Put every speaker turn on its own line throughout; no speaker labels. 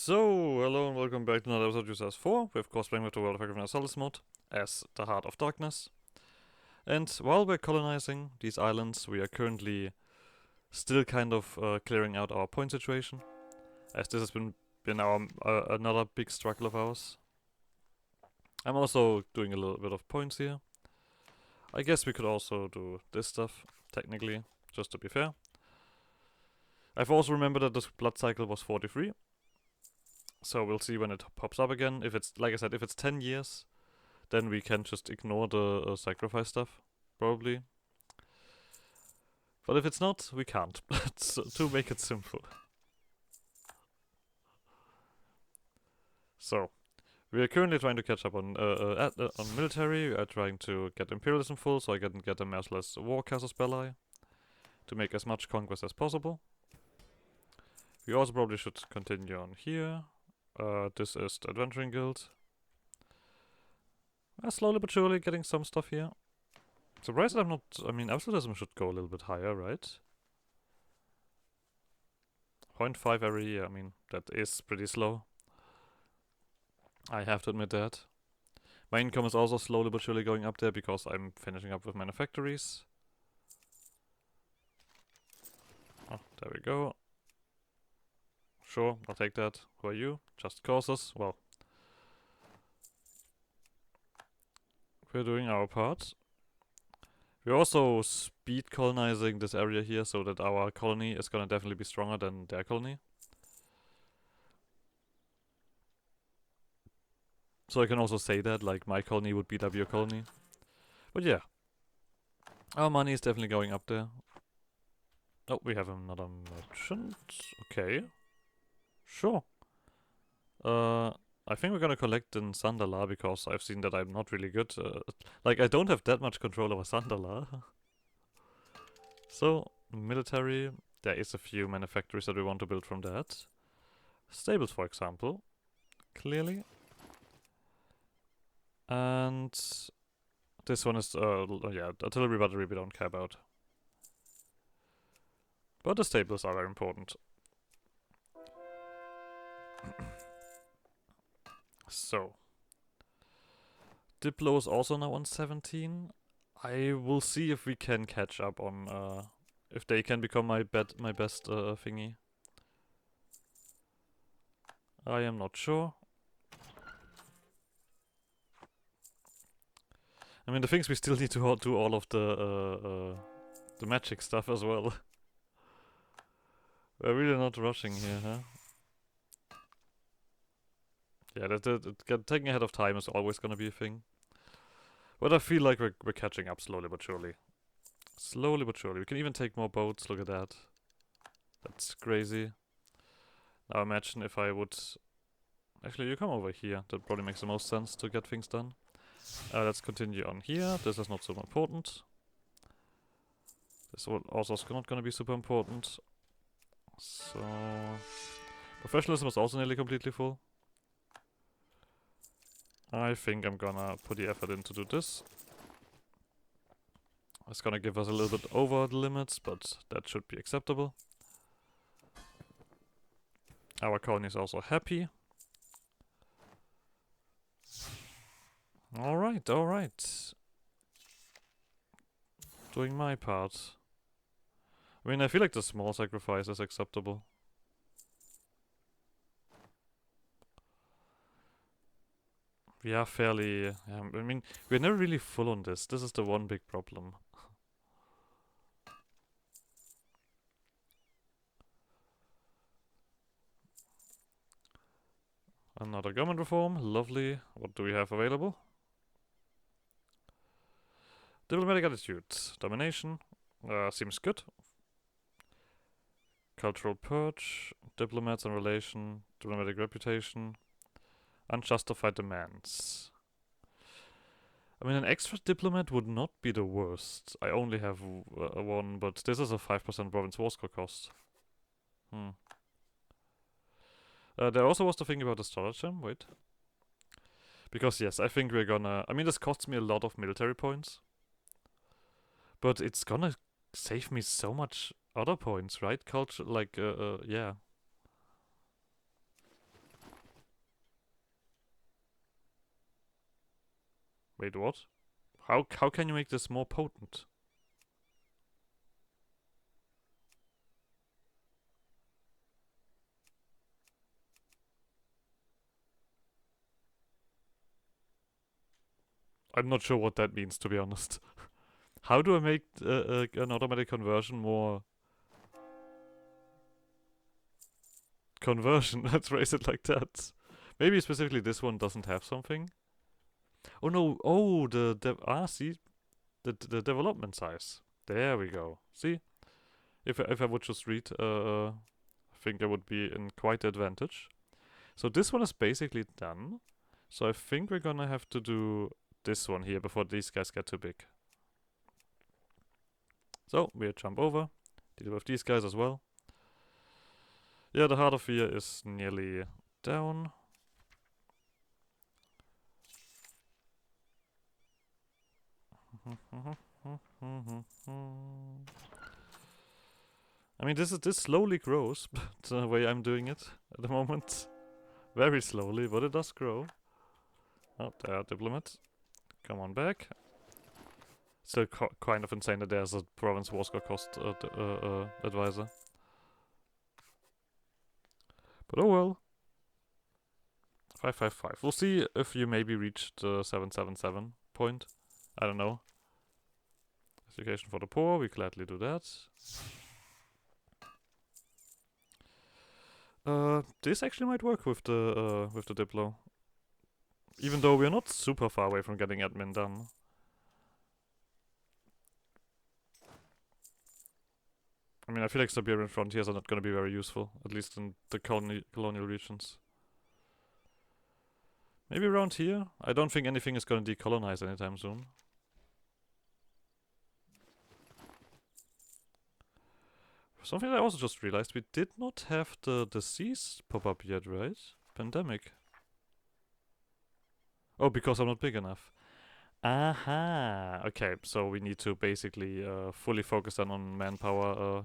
So, hello and welcome back to another episode of EU4. We're of course playing with the Warcraft Universalis mode as the Heart of Darkness. And while we're colonizing these islands, we are currently still kind of clearing out our point situation, as this has been our another big struggle of ours. I'm also doing a little bit of points here. I guess we could also do this stuff, technically, just to be fair. I've also remembered that this blood cycle was 43. So we'll see when it pops up again. If it's, like I said, if it's 10 years, then we can just ignore the sacrifice stuff, probably. But if it's not, we can't, to make it simple. So, we are currently trying to catch up on military. We are trying to get imperialism full, so I can get a merciless war casus belli, to make as much conquest as possible. We also probably should continue on here. This is the Adventuring Guild. Slowly but surely getting some stuff here. Surprised that I'm not... I mean, absolutism should go a little bit higher, right? 0.5 every year, I mean, that is pretty slow. I have to admit that. My income is also slowly but surely going up there because I'm finishing up with manufactories. Oh, there we go. Sure, I'll take that. Who are you? Just causes? Well. We're doing our part. We're also speed colonizing this area here so that our colony is gonna definitely be stronger than their colony. So I can also say that, like, my colony would beat up your colony. But yeah. Our money is definitely going up there. Oh, we have another merchant. Okay. Sure. I think we're gonna collect in Sandala because I've seen that I'm not really good. Like, I don't have that much control over Sandala. So, military. There is a few manufactories that we want to build from that. Stables, for example. Clearly. And this one is, yeah, artillery battery we don't care about. But the stables are very important. So. Diplo is also now on 17. I will see if we can catch up on, if they can become my best thingy. I am not sure. I mean, the things we still need to do all of the magic stuff as well. We're really not rushing here, huh? Yeah, taking ahead of time is always gonna be a thing. But I feel like we're catching up slowly but surely. Slowly but surely. We can even take more boats, look at that. That's crazy. Now imagine if I would... Actually, you come over here. That probably makes the most sense to get things done. Let's continue on here. This is not so important. This also is not gonna be super important. So... Professionalism is also nearly completely full. I think I'm gonna put the effort in to do this. It's gonna give us a little bit over the limits, but that should be acceptable. Our colony is also happy. Alright, alright. Doing my part. I mean, I feel like the small sacrifice is acceptable. We are fairly... I mean, we're never really full on this. This is the one big problem. Another government reform. Lovely. What do we have available? Diplomatic attitude. Domination. Seems good. Cultural purge. Diplomats and relation. Diplomatic reputation. Unjustified demands. I mean, an extra diplomat would not be the worst. I only have one, but this is a 5% province war score cost. There also was the thing about the stratagem, wait. Because yes, I think we're gonna... I mean, this costs me a lot of military points. But it's gonna save me so much other points, right? Culture, like, yeah. Wait, what? How can you make this more potent? I'm not sure what that means, to be honest. How do I make an automatic conversion more... Conversion, let's phrase it like that. Maybe specifically this one doesn't have something. Oh no, oh, see? The development size. There we go. See? If I would just read, I think I would be in quite the advantage. So this one is basically done. So I think we're gonna have to do this one here before these guys get too big. So we'll jump over, deal with these guys as well. Yeah, the Heart of Fear is nearly down. I mean, this slowly grows, but the way I'm doing it at the moment, very slowly, but it does grow. Oh, there, diplomat, come on back. Still kind of insane that there's a province war score cost advisor. But oh well. 555. We'll see if you maybe reach the 777 point. I don't know. Education for the poor, we gladly do that. This actually might work with the Diplo. Even though we're not super far away from getting admin done. I mean, I feel like Siberian frontiers are not going to be very useful, at least in the colonial regions. Maybe around here? I don't think anything is going to decolonize anytime soon. Something I also just realized, we did not have the disease pop up yet, right? Pandemic. Oh, because I'm not big enough. Aha! Okay, so we need to basically fully focus on manpower.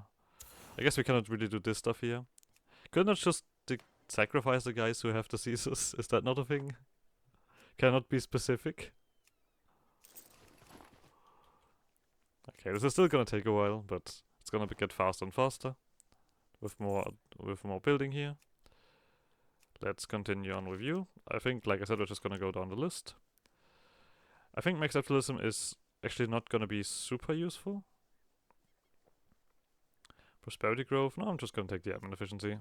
I guess we cannot really do this stuff here. Could not just sacrifice the guys who have diseases? Is that not a thing? Cannot be specific? Okay, this is still gonna take a while, but it's gonna get faster and faster. With more building here. Let's continue on with you. I think, like I said, we're just gonna go down the list. I think max capitalism is actually not gonna be super useful. Prosperity growth? No, I'm just gonna take the admin efficiency. I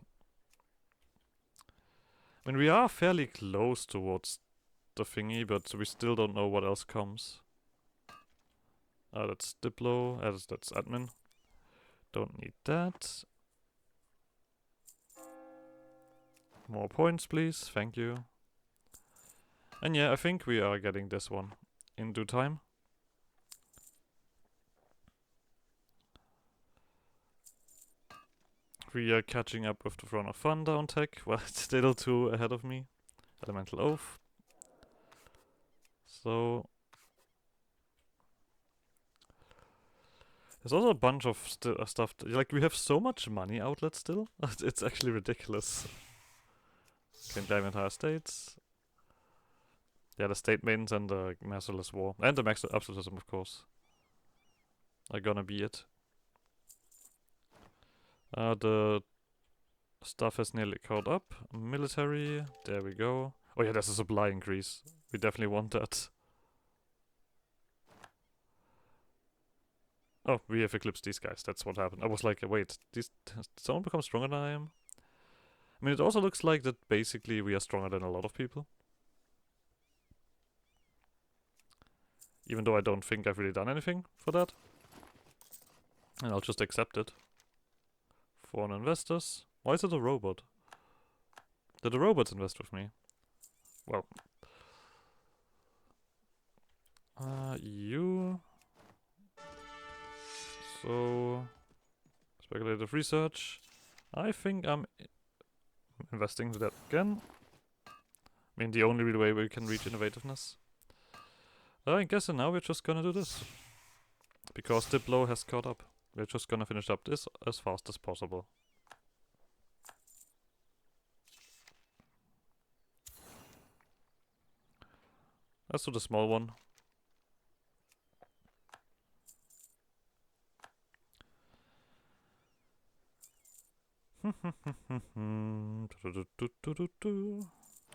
mean, we are fairly close towards the thingy, but we still don't know what else comes. That's Diplo, that's admin. Don't need that. More points, please, thank you. And yeah, I think we are getting this one in due time. We are catching up with the Throne of Thunder on tech. Well, it's still 2 ahead of me. Elemental Oath. So... there's also a bunch of stuff. Like, we have so much money outlet still. It's actually ridiculous. Can claim entire states. Yeah, the state mains and the merciless war. And the max absolutism, of course. Are gonna be it. The stuff has nearly caught up. Military, there we go. Oh yeah, there's a supply increase. We definitely want that. Oh, we have eclipsed these guys. That's what happened. I was like, wait, did someone become stronger than I am? I mean, it also looks like that basically we are stronger than a lot of people. Even though I don't think I've really done anything for that. And I'll just accept it. Foreign investors. Why is it a robot? Did the robots invest with me? Well. EU. So... speculative research. I think I'm investing into that again. I mean, the only real way we can reach innovativeness. I guess now we're just gonna do this. Because Diplo has caught up. We're just gonna finish up this as fast as possible. Let's do the small one.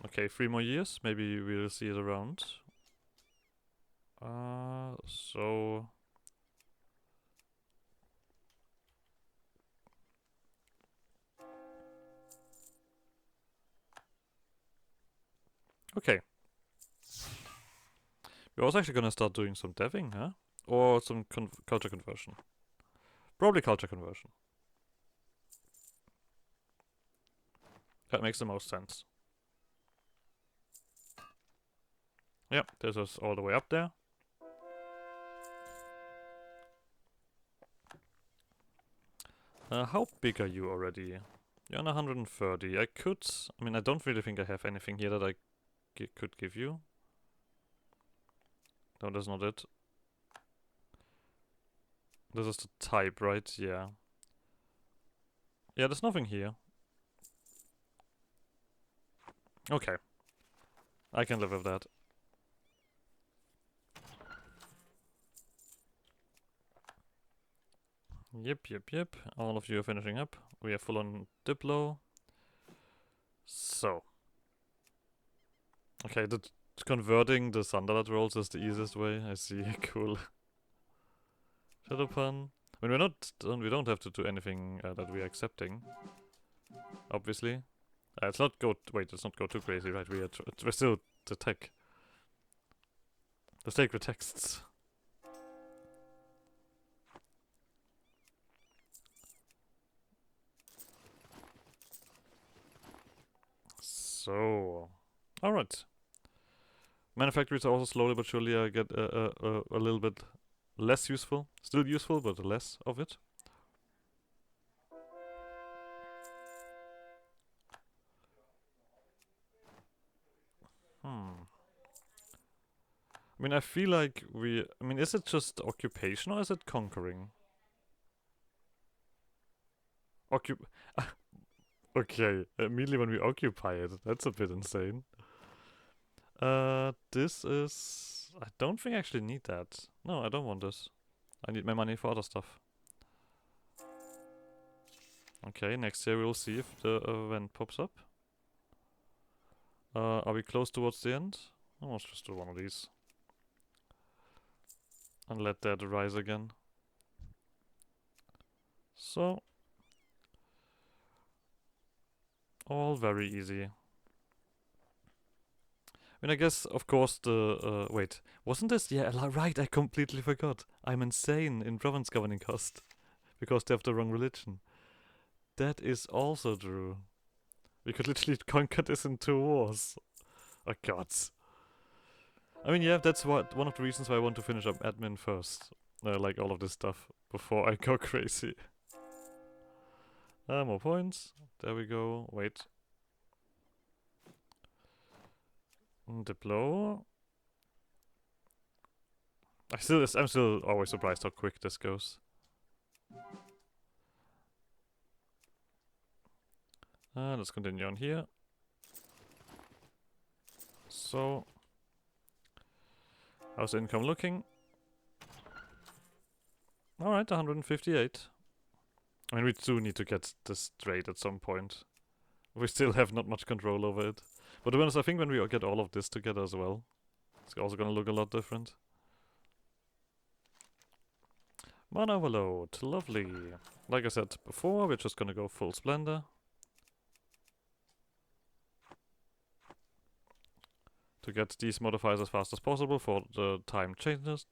Okay, 3 more years. Maybe we'll see it around. So... Okay. We're also actually gonna start doing some deving, huh? Or some culture conversion. Probably culture conversion. That makes the most sense. Yep, this is all the way up there. How big are you already? You're on 130. I could... I mean, I don't really think I have anything here that I could give you. No, that's not it. This is the type, right? Yeah. Yeah, there's nothing here. Okay. I can live with that. Yep. All of you are finishing up. We are full on Diplo. So. Okay, converting the Sunderland rolls is the easiest way. I see. Cool. Shadowpan. I mean, we don't have to do anything that we are accepting. Obviously. Let's not go... Wait, let's not go too crazy, right? We're still the tech. The sacred texts. So... Alright. Manufactories are also slowly but surely get a little bit less useful. Still useful, but less of it. I mean, I feel like I mean, is it just occupation or is it conquering? Okay, immediately when we occupy it, that's a bit insane. This is... I don't think I actually need that. No, I don't want this. I need my money for other stuff. Okay, next year we'll see if the event pops up. Are we close towards the end? Oh, let's just do one of these. And let that rise again. So. All very easy. I mean, I guess, of course, the... wait. Wasn't this... Yeah, right, I completely forgot. I'm insane in province governing cost. Because they have the wrong religion. That is also true. We could literally conquer this in 2 wars. Oh god. I mean, yeah, that's one of the reasons why I want to finish up admin first. Like all of this stuff. Before I go crazy. More points. There we go. Wait. Diplo. I'm still always surprised how quick this goes. Let's continue on here. So, how's the income looking? Alright, 158. I mean, we do need to get this straight at some point. We still have not much control over it. But to be honest, I think when we get all of this together as well, it's also gonna look a lot different. Mana overload, lovely. Like I said before, we're just gonna go full splendor. To get these modifiers as fast as possible for the time changes.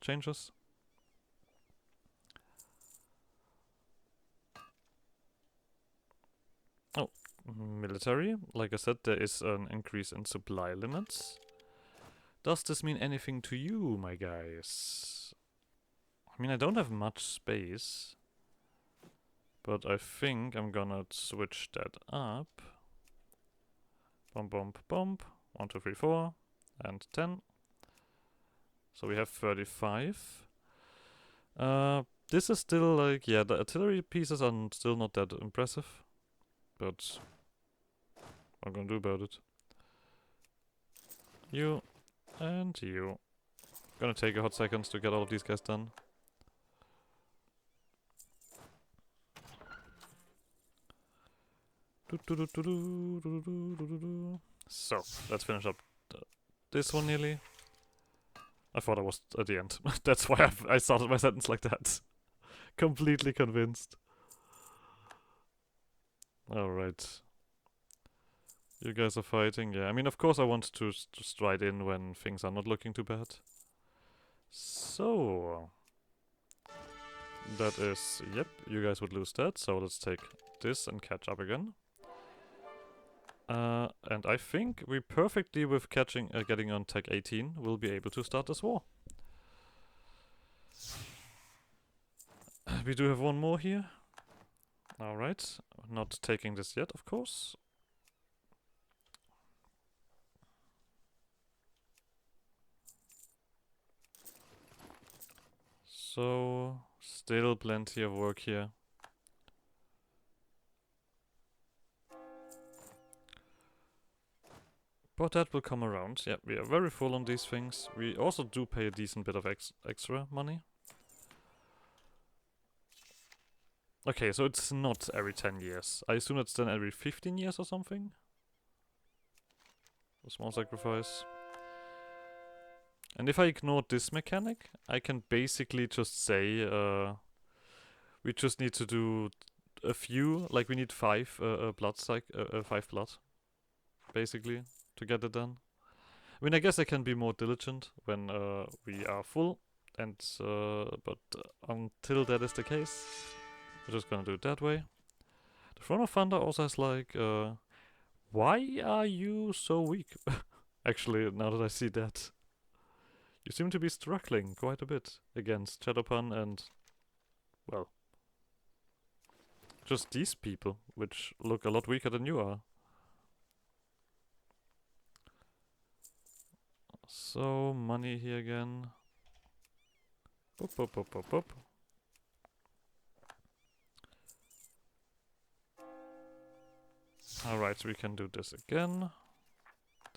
Oh, military. Like I said, there is an increase in supply limits. Does this mean anything to you, my guys? I mean, I don't have much space. But I think I'm gonna switch that up. Bump, bump, bump. 1, 2, 3, 4. And 10. So we have 35. This is still like, yeah, the artillery pieces are still not that impressive. But what I'm gonna do about it. You and you. Gonna take a hot second to get all of these guys done. So, let's finish up this one nearly. I thought I was at the end. That's why I started my sentence like that. Completely convinced. Alright. You guys are fighting? Yeah, I mean, of course I want to stride in when things are not looking too bad. So... that is... yep, you guys would lose that, so let's take this and catch up again. And I think we perfectly, with getting on tech 18, will be able to start this war. We do have one more here. Alright, not taking this yet, of course. So, still plenty of work here. But that will come around. Yeah, we are very full on these things. We also do pay a decent bit of extra money. Okay, so it's not every 10 years. I assume it's then every 15 years or something? A small sacrifice. And if I ignore this mechanic, I can basically just say, we just need to do a few, like we need 5 5 blood, basically, to get it done. I mean, I guess I can be more diligent when we are full, and but until that is the case, we're just gonna do it that way. The Throne of Thunder also has like, why are you so weak? Actually, now that I see that, you seem to be struggling quite a bit against Shadowpan and, well, just these people, which look a lot weaker than you are. So, money here again. Boop, boop, boop, boop, boop. Alright, so we can do this again.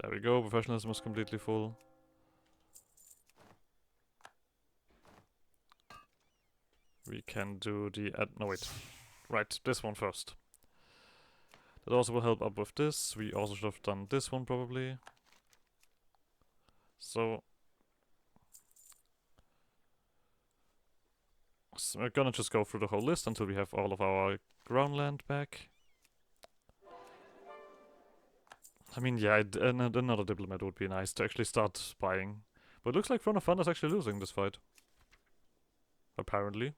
There we go, professionalism is completely full. We can do the... no, wait. Right, this one first. That also will help up with this. We also should have done this one, probably. So we're gonna just go through the whole list until we have all of our ground land back. I mean, yeah, another diplomat would be nice to actually start spying. But it looks like Throne of Thunder is actually losing this fight. Apparently.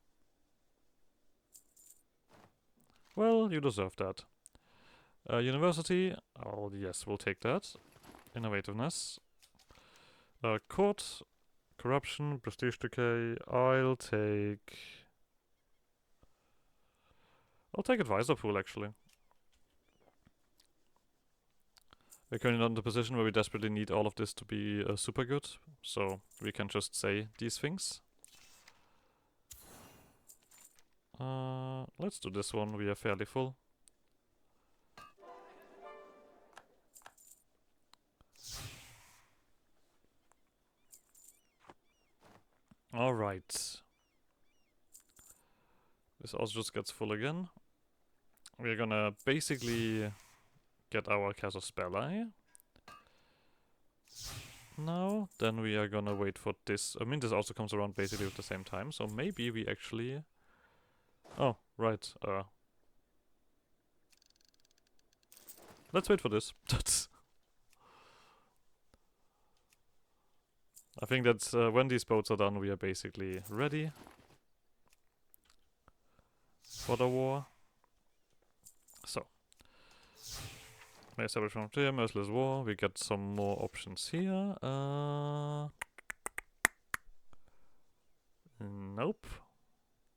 Well, you deserve that. University. Oh, yes, we'll take that. Innovativeness. Court. Corruption. Prestige decay. I'll take Advisor Pool, actually. We're currently not in the position where we desperately need all of this to be super good, so we can just say these things. Let's do this one, we are fairly full. Alright. This also just gets full again. We're gonna basically get our Casus Belli. Now, then we are gonna wait for this. I mean, this also comes around basically at the same time, so maybe we actually... oh, right. Let's wait for this. I think that's when these boats are done, we are basically ready for the war. So, may establish frontier, merciless war. We get some more options here. Nope.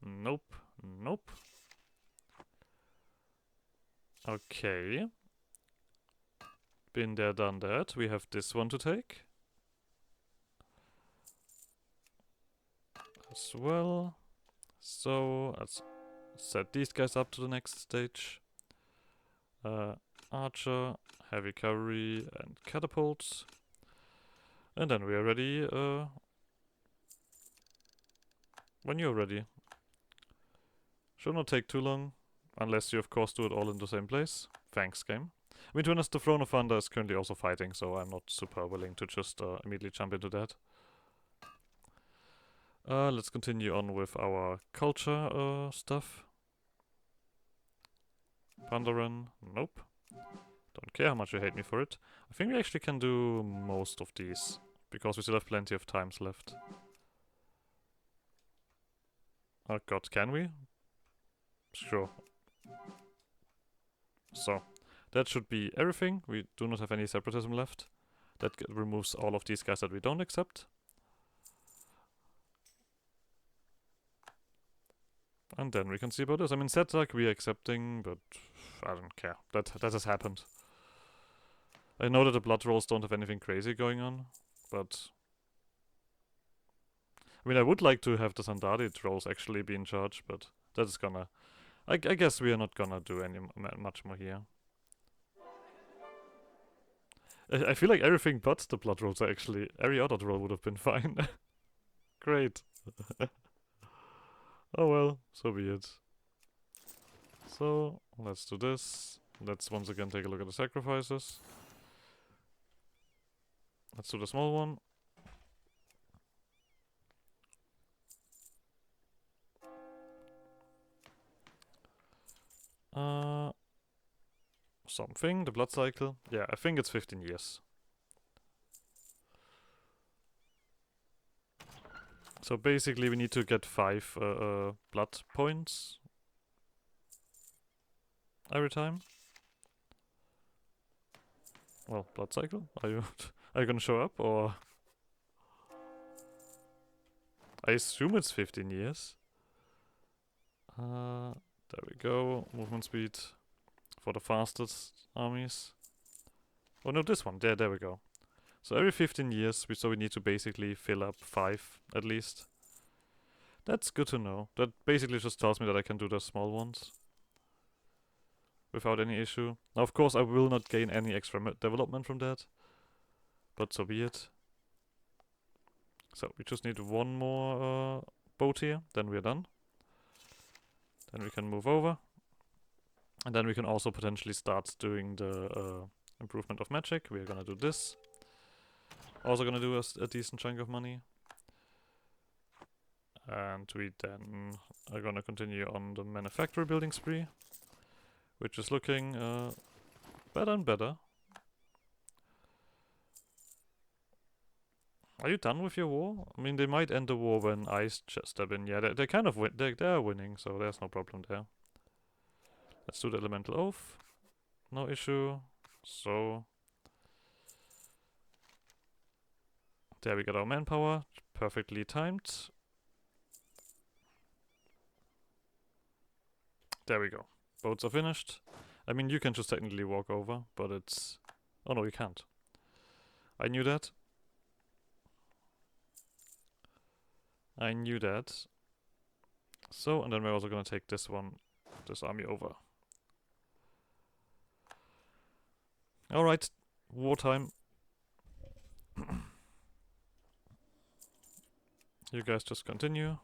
Nope. Nope. Okay. Been there, done that. We have this one to take. As well. So, let's set these guys up to the next stage. Archer, heavy cavalry, and catapults. And then we are ready when you're ready. Should not take too long, unless you of course do it all in the same place. Thanks, game. I mean, to be honest, the Throne of Thunder is currently also fighting, so I'm not super willing to just immediately jump into that. Let's continue on with our culture stuff. Pandaren, nope. Don't care how much you hate me for it. I think we actually can do most of these, because we still have plenty of times left. Oh god, can we? Sure. So, that should be everything. We do not have any separatism left. That removes all of these guys that we don't accept. And then we can see about this. I mean, Zetak we are accepting, but I don't care. That has happened. I know that the blood rolls don't have anything crazy going on, but I mean, I would like to have the Sandari trolls actually be in charge, but that is gonna... I guess we are not gonna do any much more here. I feel like everything but the blood rolls are actually... Every other troll would have been fine. Great. Oh well, so be it. So, let's do this. Let's once again take a look at the sacrifices. Let's do the small one. Something, the blood cycle. Yeah, I think it's 15 years. So basically we need to get 5 blood points every time. Well, blood cycle? Are you gonna show up, or? I assume it's 15 years. There we go. Movement speed for the fastest armies. Oh no, this one. There we go. So every 15 years, we need to basically fill up 5 at least. That's good to know. That basically just tells me that I can do the small ones without any issue. Now, of course, I will not gain any extra development from that, but so be it. So we just need one more boat here, then we're done. Then we can move over, and then we can also potentially start doing the improvement of magic. We're gonna do this. Also gonna do a decent chunk of money. And we then are gonna continue on the manufactory building spree, which is looking better and better. Are you done with your war? I mean, they might end the war when I step in. Yeah, they kind of win. They are winning, so there's no problem there. Let's do the elemental oath. No issue. So there we get our manpower, perfectly timed. There we go. Boats are finished. I mean, you can just technically walk over, but it's... Oh no, you can't. I knew that. I knew that. So, and then we're also gonna take this army over. Alright, wartime. You guys just continue.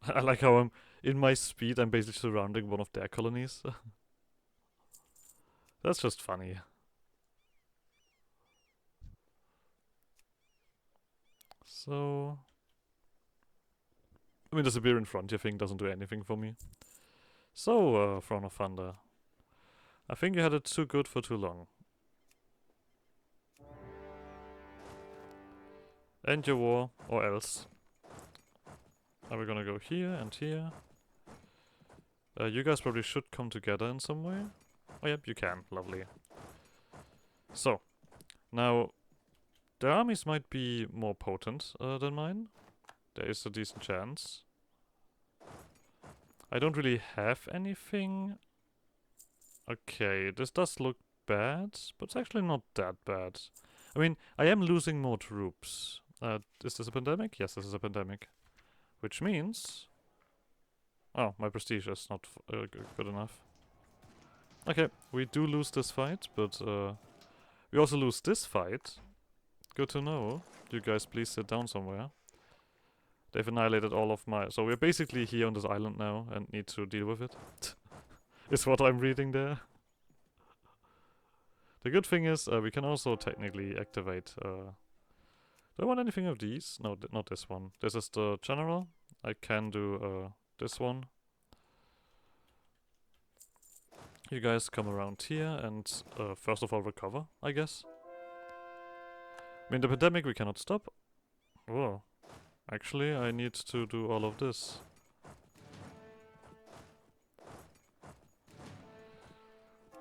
I like how I'm, in my speed, I'm basically surrounding one of their colonies. That's just funny. So... I mean, the Siberian Frontier thing doesn't do anything for me. So, Throne of Thunder. I think you had it too good for too long. End your war, or else. Are we gonna go here and here? You guys probably should come together in some way. Oh yep, you can. Lovely. So, now, their armies might be more potent than mine. There is a decent chance. I don't really have anything. Okay, this does look bad, but it's actually not that bad. I mean, I am losing more troops. Is this a pandemic? Yes, this is a pandemic. Which means... Oh, my prestige is not good enough. Okay, we do lose this fight, but we also lose this fight. Good to know. You guys please sit down somewhere. They've annihilated all of my... So we're basically here on this island now and need to deal with it. is what I'm reading there. The good thing is we can also technically activate... do I want anything of these? No, not this one. This is the general. I can do this one. You guys come around here and first of all recover, I guess. I mean, the pandemic we cannot stop. Whoa. Actually, I need to do all of this.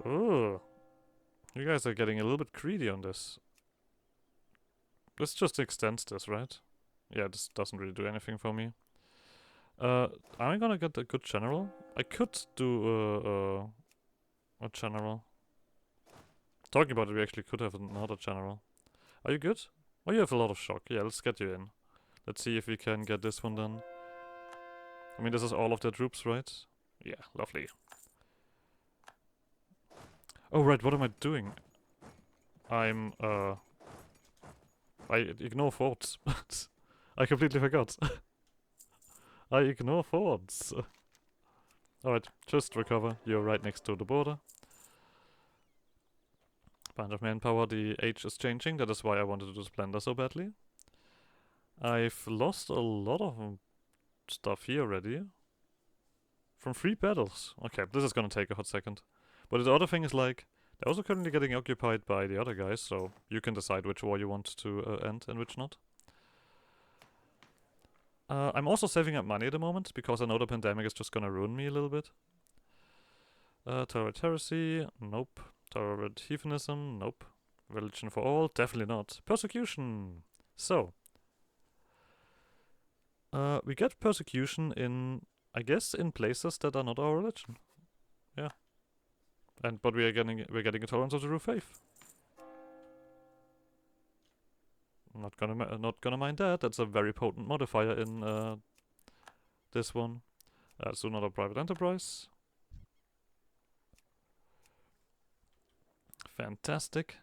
Oh. You guys are getting a little bit greedy on this. This just extends this, right? Yeah, this doesn't really do anything for me. Am I gonna get a good general? I could do a general. Talking about it, we actually could have another general. Are you good? Oh, you have a lot of shock. Yeah, let's get you in. Let's see if we can get this one done. I mean, this is all of their troops, right? Yeah, lovely. Oh, right, what am I doing? I ignore forts. I completely forgot. I ignore forts. Alright, just recover. You're right next to the border. Bunch of manpower, the age is changing. That is why I wanted to do Splendor so badly. I've lost a lot of stuff here already. From 3 battles. Okay, this is gonna take a hot second. But the other thing is like, they're also currently getting occupied by the other guys, so you can decide which war you want to end and which not. I'm also saving up money at the moment, because I know the pandemic is just gonna ruin me a little bit. Terror heresy, nope. Terror heathenism, nope. Religion for all, definitely not. Persecution! So. We get persecution in, I guess, in places that are not our religion. Yeah. But we're getting a tolerance of the true faith. Not gonna mind that. That's a very potent modifier in this one. So not a private enterprise. Fantastic.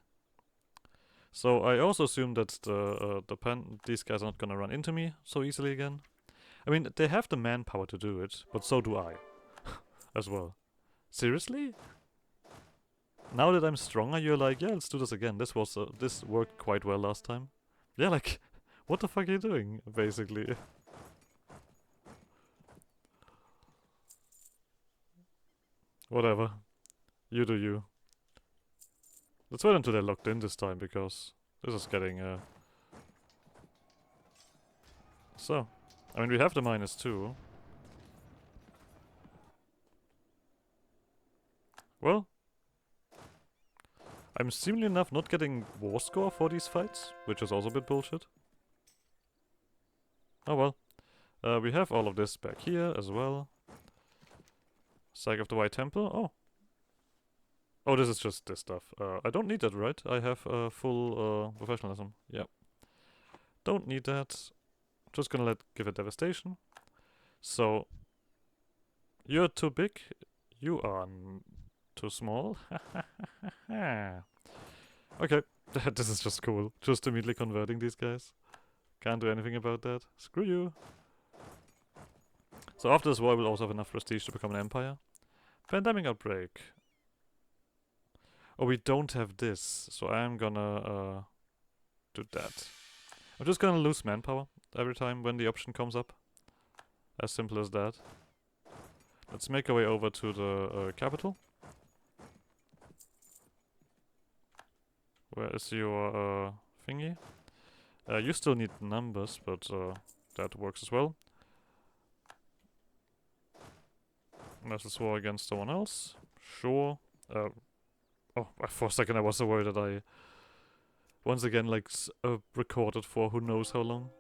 So I also assume that these guys are not gonna run into me so easily again. I mean, they have the manpower to do it, but so do I, as well. Seriously? Now that I'm stronger, you're like, yeah, let's do this again. This worked quite well last time. Yeah, like, what the fuck are you doing, basically? Whatever. You do you. Let's wait until they're locked in this time, because this is getting, So, I mean, we have the -2. Well, I'm seemingly enough not getting war score for these fights, which is also a bit bullshit. Oh well. We have all of this back here as well. Psych of the White Temple. Oh. Oh, this is just this stuff. I don't need that, right? I have full professionalism. Yep. Don't need that. Just gonna give it devastation. So, you're too big. You are too small. Okay, this is just cool. Just immediately converting these guys. Can't do anything about that. Screw you. So after this war, we'll also have enough prestige to become an empire. Pandemic outbreak. Oh, we don't have this, so I'm gonna do that. I'm just gonna lose manpower every time when the option comes up. As simple as that. Let's make our way over to the capital. Where is your thingy? You still need numbers, but that works as well. Merciless war against someone else. Sure. Oh, for a second I was so worried that I once again like recorded for who knows how long.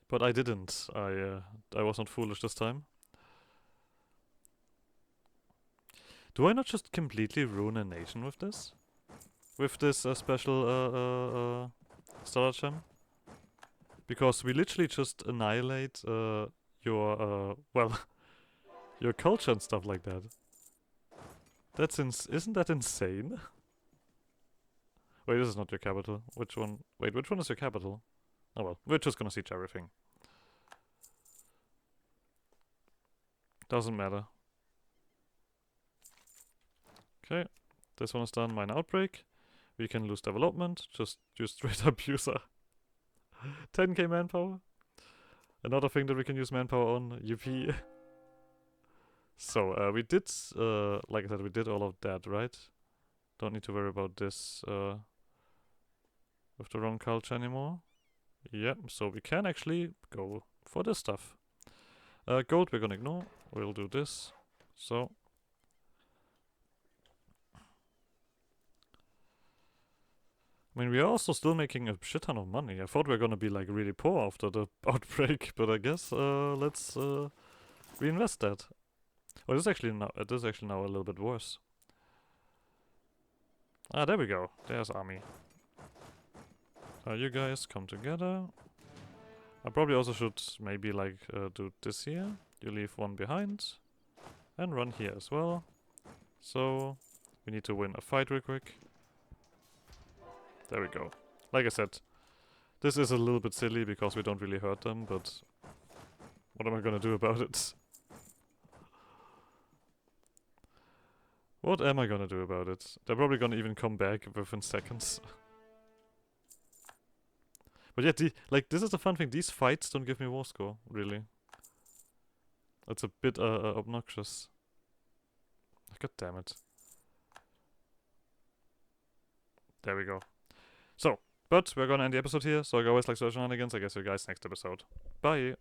But I didn't. I was not foolish this time. Do I not just completely ruin a nation with this? With this special stratagem? Because we literally just annihilate your well, your culture and stuff like that. That's isn't that insane? Wait, this is not your capital. Which one? Wait, which one is your capital? Oh well, we're just gonna siege everything. Doesn't matter. Okay, this one is done. Minor outbreak. We can lose development. Just use straight up user. 10k manpower. Another thing that we can use manpower on, UP. So, we did, like I said, we did all of that, right? Don't need to worry about this, with the wrong culture anymore. Yep, so we can actually go for this stuff. Gold we're gonna ignore. We'll do this. So. I mean, we are also still making a shit ton of money. I thought we were gonna be like really poor after the outbreak, but I guess let's reinvest that. Oh, this is actually now a little bit worse. Ah, there we go. There's army. You guys come together. I probably also should maybe like do this here. You leave one behind, and run here as well. So we need to win a fight real quick. There we go. Like I said, this is a little bit silly because we don't really hurt them, but what am I gonna do about it? What am I gonna do about it? They're probably gonna even come back within seconds. But yeah, like, this is the fun thing. These fights don't give me war score, really. That's a bit obnoxious. God damn it. There we go. So, but we're gonna end the episode here, so I always like social shenanigans. I guess see you guys next episode. Bye!